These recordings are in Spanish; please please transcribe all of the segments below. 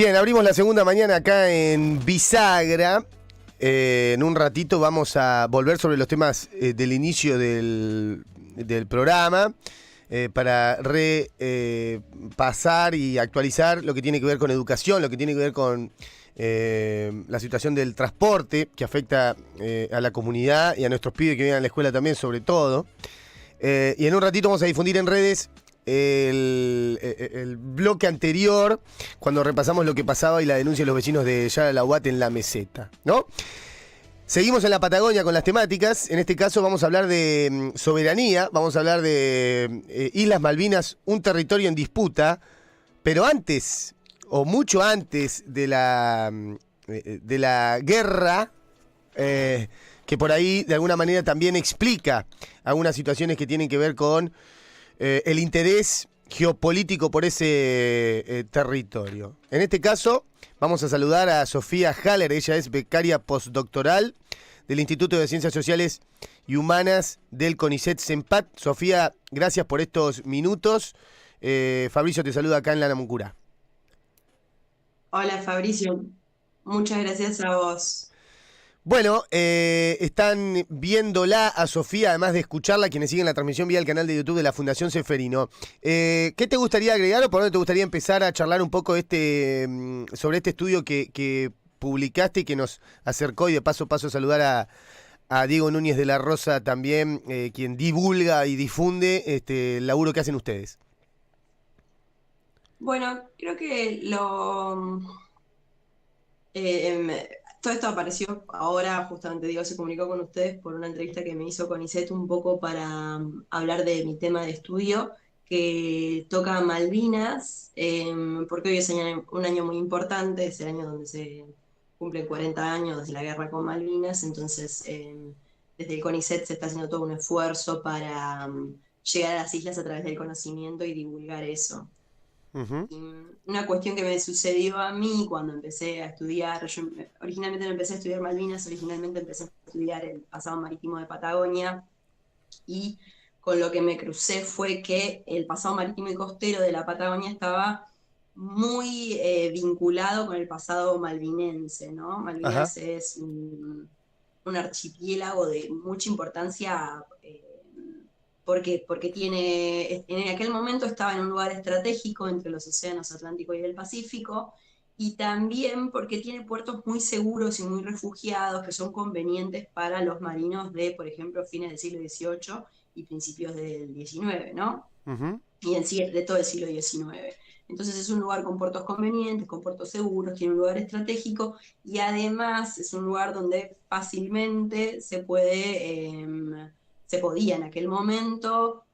Bien, abrimos la segunda mañana acá en Bisagra. En un ratito vamos a volver sobre los temas del inicio del programa para repasar y actualizar lo que tiene que ver con educación, lo que tiene que ver con la situación del transporte que afecta a la comunidad y a nuestros pibes que vienen a la escuela también, sobre todo. Y en un ratito vamos a difundir en redes el bloque anterior, cuando repasamos lo que pasaba y la denuncia de los vecinos de Yaralahuate en la meseta, ¿no? Seguimos en la Patagonia con las temáticas. En este caso vamos a hablar de soberanía, vamos a hablar de Islas Malvinas, un territorio en disputa, pero antes, o mucho antes de la guerra, que por ahí de alguna manera también explica algunas situaciones que tienen que ver con el interés geopolítico por ese territorio. En este caso, vamos a saludar a Sofía Haller. Ella es becaria postdoctoral del Instituto de Ciencias Sociales y Humanas del CONICET-CENPAT. Sofía, gracias por estos minutos. Fabricio te saluda acá en La Namuncurá. Hola Fabricio, muchas gracias a vos. Bueno, están viéndola a Sofía, además de escucharla, quienes siguen la transmisión vía el canal de YouTube de la Fundación Ceferino. ¿Qué te gustaría agregar o por dónde te gustaría empezar a charlar un poco sobre este estudio que publicaste y que nos acercó, y de paso a saludar a Diego Núñez de la Rosa también, quien divulga y difunde el laburo que hacen ustedes? Bueno, creo que em, todo esto apareció ahora, justamente Diego se comunicó con ustedes por una entrevista que me hizo con Iset un poco para hablar de mi tema de estudio, que toca Malvinas, porque hoy es un año muy importante, es el año donde se cumplen 40 años desde la guerra con Malvinas. Entonces desde el CONICET se está haciendo todo un esfuerzo para llegar a las islas a través del conocimiento y divulgar eso. Ujú. Y una cuestión que me sucedió a mí cuando empecé a estudiar, originalmente no empecé a estudiar Malvinas, originalmente empecé a estudiar el pasado marítimo de Patagonia, y con lo que me crucé fue que el pasado marítimo y costero de la Patagonia estaba muy vinculado con el pasado malvinense, ¿no? Ajá. Malvinas es un archipiélago de mucha importancia, porque en aquel momento estaba en un lugar estratégico entre los océanos Atlántico y el Pacífico, y también porque tiene puertos muy seguros y muy refugiados que son convenientes para los marinos de, por ejemplo, fines del siglo XVIII y principios del XIX, ¿no? Ujú. Y en sí de todo el siglo XIX. Entonces es un lugar con puertos convenientes, con puertos seguros, tiene un lugar estratégico, y además es un lugar donde fácilmente se podía en aquel momento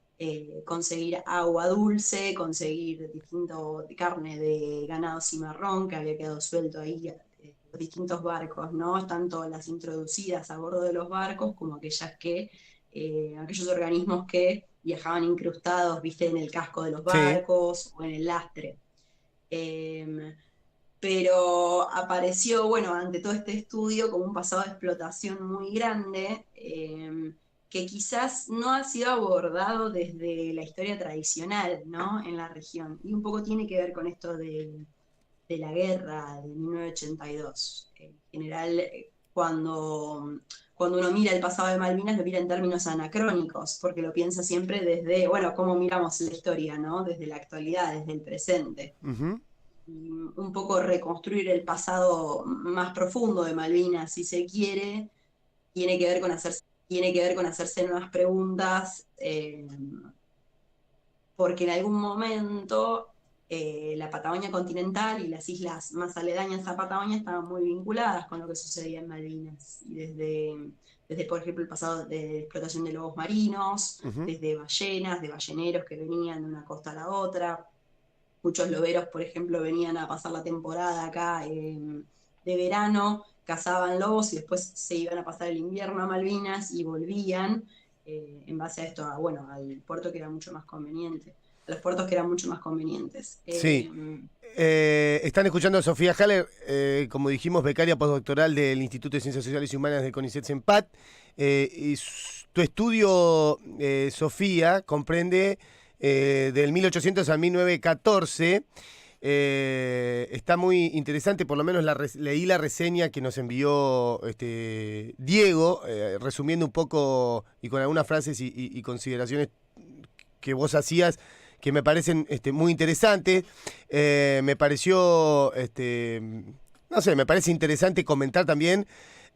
conseguir agua dulce, conseguir carne de ganado cimarrón que había quedado suelto ahí, los distintos barcos, ¿no? Tanto las introducidas a bordo de los barcos como aquellos organismos que viajaban incrustados, viste, en el casco de los Sí. barcos o en el lastre. Eh, pero apareció, bueno, ante todo este estudio, como un pasado de explotación muy grande, que quizás no ha sido abordado desde la historia tradicional, ¿no? En la región. Y un poco tiene que ver con esto de la guerra de 1982. En general, cuando uno mira el pasado de Malvinas, lo mira en términos anacrónicos, porque lo piensa siempre desde, bueno, cómo miramos la historia, ¿no? Desde la actualidad, desde el presente. Ujú. Y un poco reconstruir el pasado más profundo de Malvinas, si se quiere, tiene que ver con hacerse nuevas preguntas, porque en algún momento la Patagonia continental y las islas más aledañas a Patagonia estaban muy vinculadas con lo que sucedía en Malvinas. Y desde, por ejemplo, el pasado de explotación de lobos marinos, Ujú. desde ballenas, de balleneros que venían de una costa a la otra. Muchos loberos, por ejemplo, venían a pasar la temporada acá de verano, cazaban lobos y después se iban a pasar el invierno a Malvinas y volvían en base a esto, bueno, al puerto que era mucho más conveniente, a los puertos que eran mucho más convenientes. Sí. Están escuchando a Sofía Haller, como dijimos, becaria postdoctoral del Instituto de Ciencias Sociales y Humanas del CONICET-CENPAT. Tu estudio, Sofía, comprende del 1800 al 1914, Está muy interesante, por lo menos leí la reseña que nos envió Diego, resumiendo un poco y con algunas frases y consideraciones que vos hacías que me parecen muy interesantes. Me pareció, no sé, me parece interesante comentar también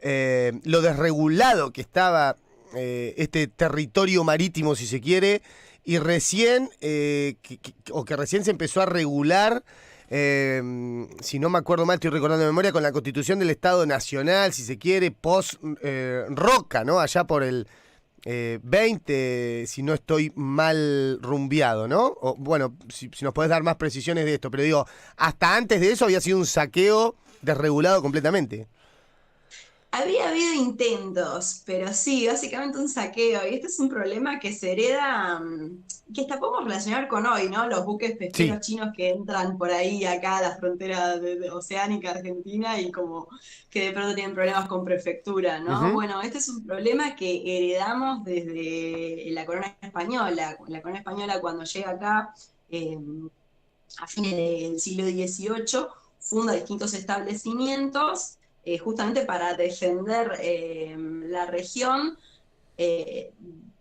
lo desregulado que estaba este territorio marítimo, si se quiere, y recién, que recién se empezó a regular, si no me acuerdo mal, estoy recordando de memoria, con la Constitución del Estado Nacional, si se quiere, post Roca, ¿no? Allá por el 20, si no estoy mal rumbeado, ¿no? O, bueno, si nos podés dar más precisiones de esto, pero digo, hasta antes de eso había sido un saqueo desregulado completamente. Había habido intentos, pero sí, básicamente un saqueo. Y este es un problema que se hereda, que hasta podemos relacionar con hoy, ¿no? Los buques pesqueros Sí. chinos que entran por ahí acá a la frontera oceánica argentina y como que de pronto tienen problemas con prefectura, ¿no? Ujú. Bueno, este es un problema que heredamos desde la corona española. La corona española cuando llega acá, a fines del siglo XVIII, funda distintos establecimientos justamente para defender la región, eh,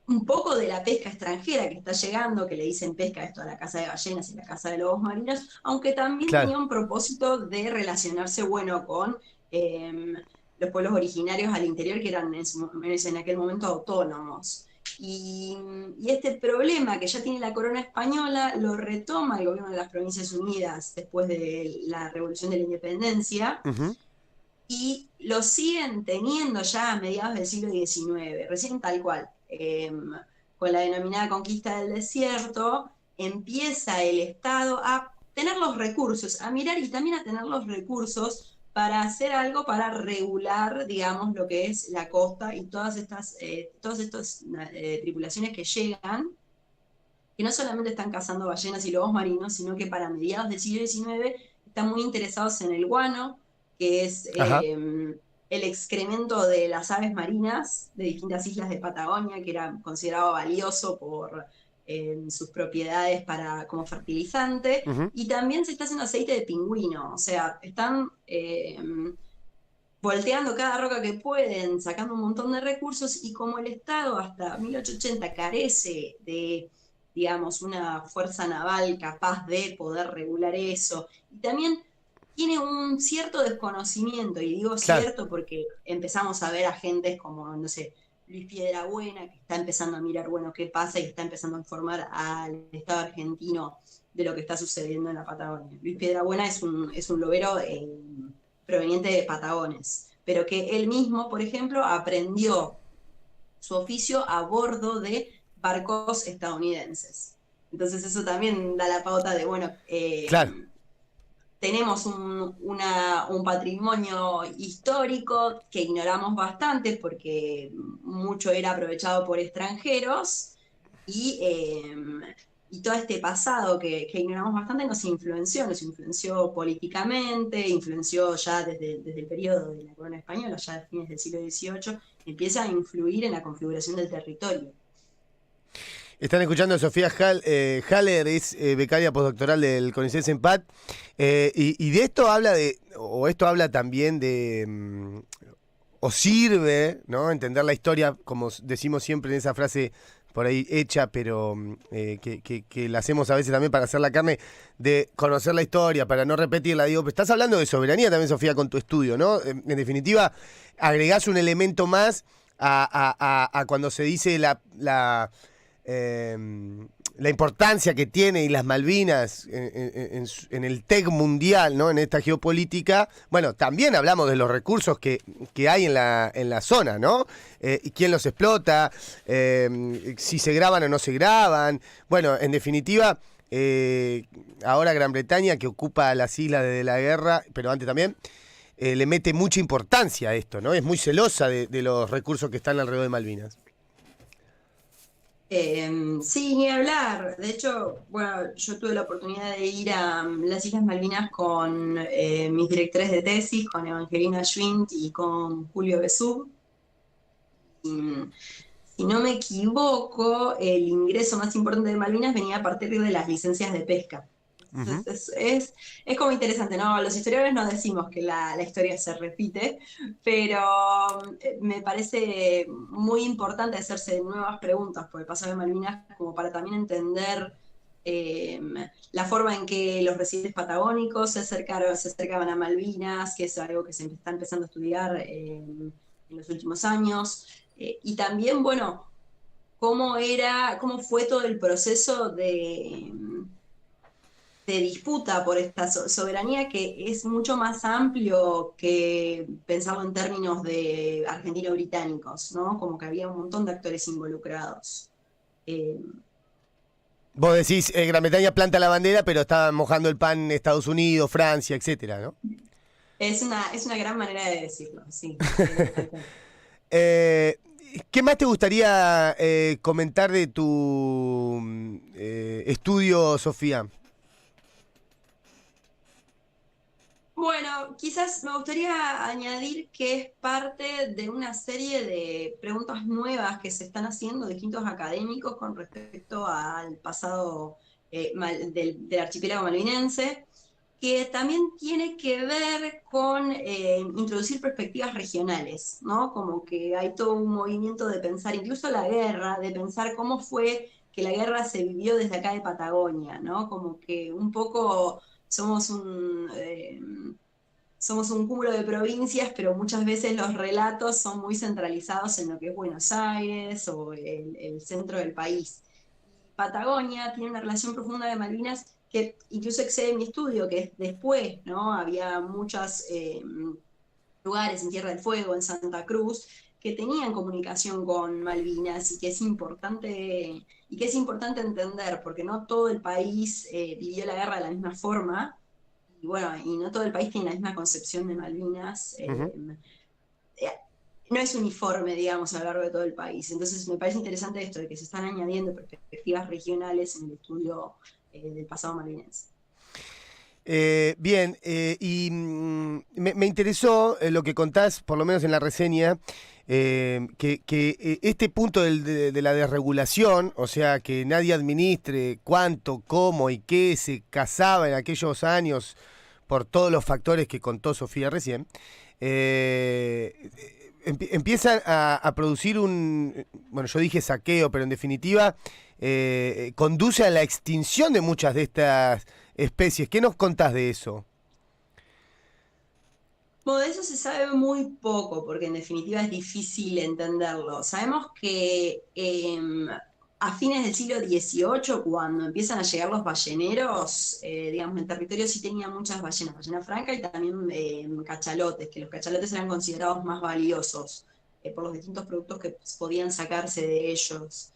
un poco de la pesca extranjera que está llegando, que le dicen pesca esto a la caza de ballenas y la caza de lobos marinos, aunque también Claro. tenía un propósito de relacionarse, bueno, con los pueblos originarios al interior que eran en aquel momento autónomos. Y, y, este problema que ya tiene la corona española lo retoma el gobierno de las Provincias Unidas después de la Revolución de la Independencia, Ujú. y lo siguen teniendo ya a mediados del siglo XIX, recién tal cual. Con la denominada conquista del desierto, empieza el Estado a tener los recursos, a mirar y también a tener los recursos para hacer algo para regular, digamos, lo que es la costa y todas estas tripulaciones que llegan, que no solamente están cazando ballenas y lobos marinos, sino que para mediados del siglo XIX están muy interesados en el guano, que es Ajá. el excremento de las aves marinas de distintas islas de Patagonia, que era considerado valioso por sus propiedades como fertilizante, Ujú. y también se está haciendo aceite de pingüino, o sea, están volteando cada roca que pueden, sacando un montón de recursos, y como el Estado hasta 1880 carece de, digamos, una fuerza naval capaz de poder regular eso, y también tiene un cierto desconocimiento, y digo Claro. cierto porque empezamos a ver agentes como, no sé, Luis Piedrabuena, que está empezando a mirar, bueno, qué pasa y está empezando a informar al Estado argentino de lo que está sucediendo en la Patagonia. Luis Piedrabuena es un lobero proveniente de Patagones, pero que él mismo, por ejemplo, aprendió su oficio a bordo de barcos estadounidenses. Entonces eso también da la pauta de, bueno, Claro. tenemos un patrimonio histórico que ignoramos bastante porque mucho era aprovechado por extranjeros y, eh, y todo este pasado que ignoramos bastante nos influenció políticamente, influenció ya desde el periodo de la corona española, ya a fines del siglo XVIII, empieza a influir en la configuración del territorio. Están escuchando a Sofía Haller, es becaria postdoctoral del CONICET Sempat, y de esto habla o esto habla también de, o sirve, ¿no? Entender la historia, como decimos siempre en esa frase por ahí hecha, pero que la hacemos a veces también para hacer la carne, de conocer la historia, para no repetirla. Digo, estás hablando de soberanía también, Sofía, con tu estudio, ¿no? En definitiva, agregás un elemento más a cuando se dice la importancia que tiene y las Malvinas en el TEC mundial, ¿no? En esta geopolítica. Bueno, también hablamos de los recursos que hay en la zona, ¿no? Y quién los explota, si se graban o no se graban. Bueno, en definitiva, ahora Gran Bretaña, que ocupa las islas desde la guerra, pero antes también, le mete mucha importancia a esto, ¿no? Es muy celosa de los recursos que están alrededor de Malvinas. Sí, ni hablar. De hecho, bueno, yo tuve la oportunidad de ir a las Islas Malvinas con mis directores de tesis, con Evangelina Schwint y con Julio Besub. Y, si no me equivoco, el ingreso más importante de Malvinas venía a partir de las licencias de pesca. Ujú. Es como interesante, ¿no? Los historiadores no decimos que la historia se repite, pero me parece muy importante hacerse nuevas preguntas por el pasado de Malvinas, como para también entender eh, la forma en que los residentes patagónicos se acercaban a Malvinas, que es algo que se está empezando a estudiar en los últimos años. Y también, bueno, cómo fue todo el proceso de disputa por esta soberanía que es mucho más amplio que pensarlo en términos de argentino-británicos, ¿no? Como que había un montón de actores involucrados. Eh, Vos decís, Gran Bretaña planta la bandera, pero está mojando el pan Estados Unidos, Francia, etcétera, ¿no? es una gran manera de decirlo, sí, tal cual. Eh, ¿Qué más te gustaría comentar de tu estudio, Sofía? Bueno, quizás me gustaría añadir que es parte de una serie de preguntas nuevas que se están haciendo distintos académicos con respecto al pasado del archipiélago malvinense, que también tiene que ver con introducir perspectivas regionales, ¿no? Como que hay todo un movimiento de pensar, incluso la guerra, de pensar cómo fue que la guerra se vivió desde acá de Patagonia, ¿no? Como que un poco somos somos un cúmulo de provincias, pero muchas veces los relatos son muy centralizados en lo que es Buenos Aires o el centro del país. Patagonia tiene una relación profunda de Malvinas que incluso excede mi estudio, que es después, ¿no? Había muchos lugares en Tierra del Fuego, en Santa Cruz, que tenían comunicación con Malvinas y que es importante entender, porque no todo el país vivió la guerra de la misma forma, y bueno, y no todo el país tiene la misma concepción de Malvinas. Ujú. Eh, no es uniforme, digamos, a lo largo de todo el país. Entonces me parece interesante esto de que se están añadiendo perspectivas regionales en el estudio del pasado malvinense. Bien, me interesó lo que contás, por lo menos en la reseña, que este punto de la desregulación, o sea, que nadie administre cuánto, cómo y qué se cazaba en aquellos años por todos los factores que contó Sofía recién, empiezan a producir bueno, yo dije saqueo, pero en definitiva conduce a la extinción de muchas de estas especies. ¿Qué nos contás de eso? Bueno, de eso se sabe muy poco, porque en definitiva es difícil entenderlo. Sabemos que a fines del siglo XVIII, cuando empiezan a llegar los balleneros, digamos, el territorio sí tenía muchas ballenas, ballena franca y también cachalotes, que los cachalotes eran considerados más valiosos por los distintos productos que podían sacarse de ellos.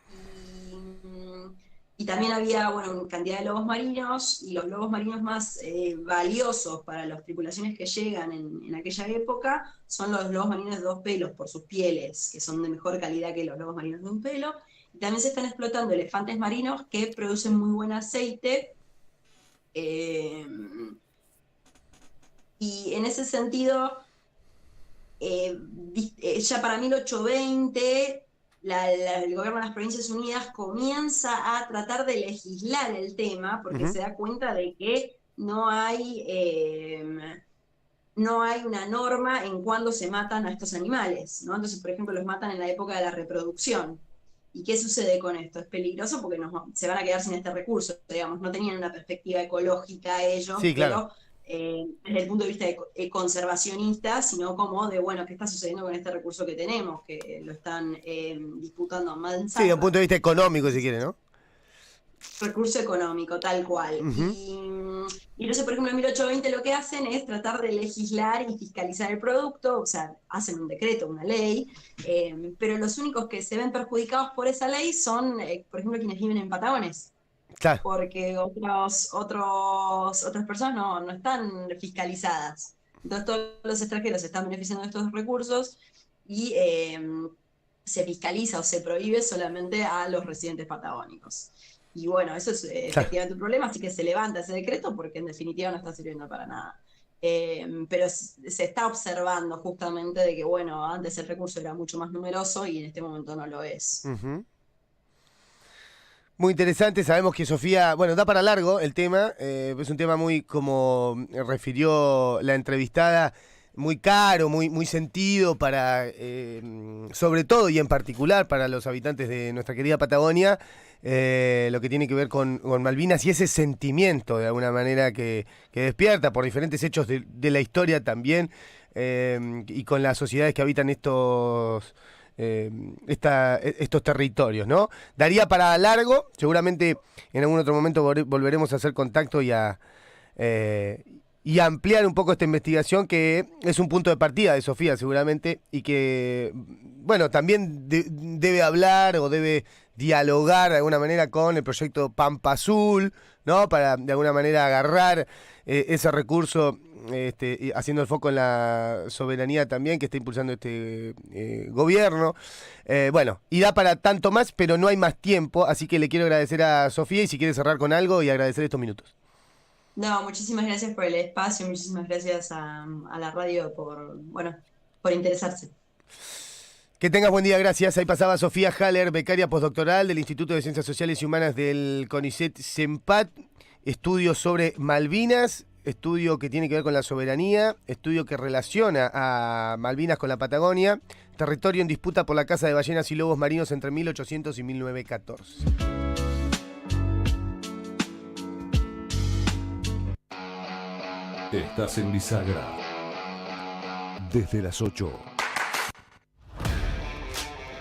Y, y también había, bueno, cantidad de lobos marinos, y los lobos marinos más valiosos para las tripulaciones que llegan en aquella época son los lobos marinos de dos pelos por sus pieles, que son de mejor calidad que los lobos marinos de un pelo. Y también se están explotando elefantes marinos que producen muy buen aceite. eh, y en ese sentido, ya para 1820 el gobierno de las Provincias Unidas comienza a tratar de legislar el tema porque Ujú. se da cuenta de que no hay una norma en cuándo se matan a estos animales, ¿no? Entonces, por ejemplo, los matan en la época de la reproducción. ¿Y qué sucede con esto? Es peligroso porque se van a quedar sin este recurso, digamos, no tenían una perspectiva ecológica ellos, Sí, claro. pero desde el punto de vista conservacionista, sino como de, bueno, ¿qué está sucediendo con este recurso que tenemos? Que lo están disputando a Sí, de un mansalva. punto de vista económico, si Entonces, quiere, ¿no? recurso económico, tal cual. Ujú. Y entonces, por ejemplo, en 1820 lo que hacen es tratar de legislar y fiscalizar el producto, o sea, hacen un decreto, una ley, pero los únicos que se ven perjudicados por esa ley son, por ejemplo, quienes viven en Patagones, Claro. porque otras personas no están fiscalizadas. Entonces, todos los extranjeros se están beneficiando de estos recursos y se fiscaliza o se prohíbe solamente a los residentes patagónicos. Y bueno, eso es Claro. efectivamente un problema, así que se levanta ese decreto porque en definitiva no está sirviendo para nada. Pero se está observando justamente de que, bueno, antes el recurso era mucho más numeroso y en este momento no lo es. Ujú. Muy interesante, sabemos que Sofía, bueno, da para largo el tema, es un tema muy, como refirió la entrevistada, muy caro, muy sentido para, sobre todo y en particular para los habitantes de nuestra querida Patagonia, lo que tiene que ver con Malvinas y ese sentimiento de alguna manera que despierta por diferentes hechos de la historia también, y con las sociedades que habitan estos territorios, ¿no? Daría para largo, seguramente en algún otro momento volveremos a hacer contacto y ampliar un poco esta investigación, que es un punto de partida de Sofía seguramente, y que, bueno, también debe hablar o debe dialogar de alguna manera con el proyecto Pampa Azul, ¿no? Para de alguna manera agarrar ese recurso, haciendo el foco en la soberanía también que está impulsando este gobierno. Bueno, y da para tanto más, pero no hay más tiempo, así que le quiero agradecer a Sofía y si quiere cerrar con algo y agradecer estos minutos. No, muchísimas gracias por el espacio, muchísimas gracias a la radio bueno, por interesarse. Que tengas buen día, gracias. Ahí pasaba Sofía Haller, becaria postdoctoral del Instituto de Ciencias Sociales y Humanas del CONICET-CEMPAT, estudio sobre Malvinas, estudio que tiene que ver con la soberanía, estudio que relaciona a Malvinas con la Patagonia, territorio en disputa por la caza de ballenas y lobos marinos entre 1800 y 1914. Estás en Bisagra. Desde las 8.